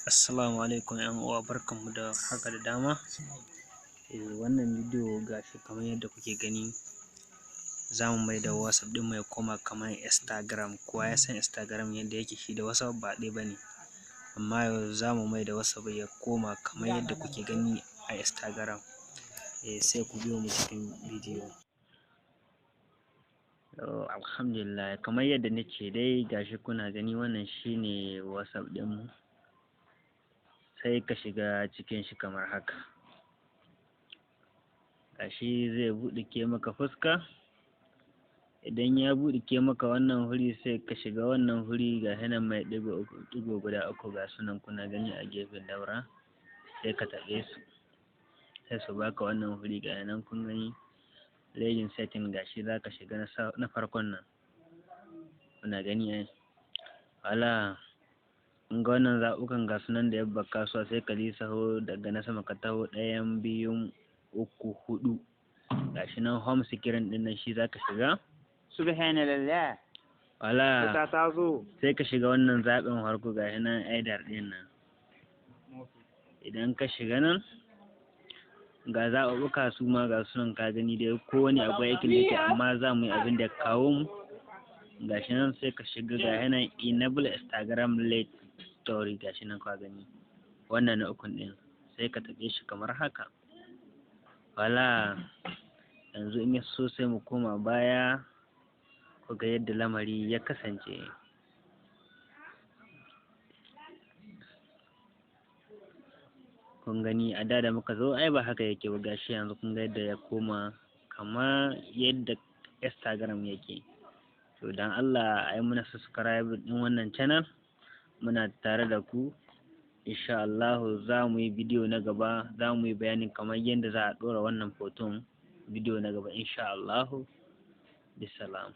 Assalamu alaikum ƴan uwa, barkanmu da haka da dama. Wannan bidiyo gashi kamar yadda kuke gani, za mu maida WhatsApp ɗin mu ya koma kamar Instagram. Kowa ya san Instagram yadda yake, shi da WhatsApp ba ɗaya bane, amma yau za mu maida WhatsApp ya koma kamar yadda kuke gani a Instagram. Sai ku biyo mu cikin bidiyo. Alhamdulillah, kamar yadda nace dai gashi kuna gani, wannan shine WhatsApp ɗin mu. Sai ka shiga cikin shi kamar haka. Gashi zai buɗe maka fuska. Idan ya buɗe maka wannan huri, sai ka shiga wannan huri ga nan mai ɗigo guda uku ga sunan kuna gani a gefen daura. Sai ka taɓe su, sai su baka wannan huri ga nan kun gani legin setting. Gashi za ka shiga na farkon nan, kuna gani ai. Wala in ga wannan zaɓukan ga sunan da yabba kasuwa, sai ka lisaho daga na sama ka taho 1, 2, 3, 4. Gashi nan home screen ɗin nan, shi za ka shiga. Subhanallah. Wala Ta zo. sai ka shiga wannan zaɓin farko ga nan aidar ɗin nan. Idan ka shiga nan ga zaɓuɓɓuka su ma ga sunan ka gani dai, kowane abu aikin da yake, amma za mu yi abin da kawo mu. Gashi nan sai ka shiga ga nan enable Instagram late story. Gashi nan ka gani wannan na ukun ɗin, sai ka taɓe shi kamar haka. Wala yanzu in ya so sai mu koma baya ku ga yadda lamari ya kasance. Kun gani a da muka zo ai ba haka yake ba, gashi yanzu kun ga yadda ya koma kamar yadda Instagram yake. To dan Allah ai muna subscribe din wannan channel, muna tare da ku. Insha Allah za mu yi bidiyo na gaba, za mu yi bayanin kamar yadda za a ɗora wannan hoton. Bidiyo na gaba insha Allah. Bisalam.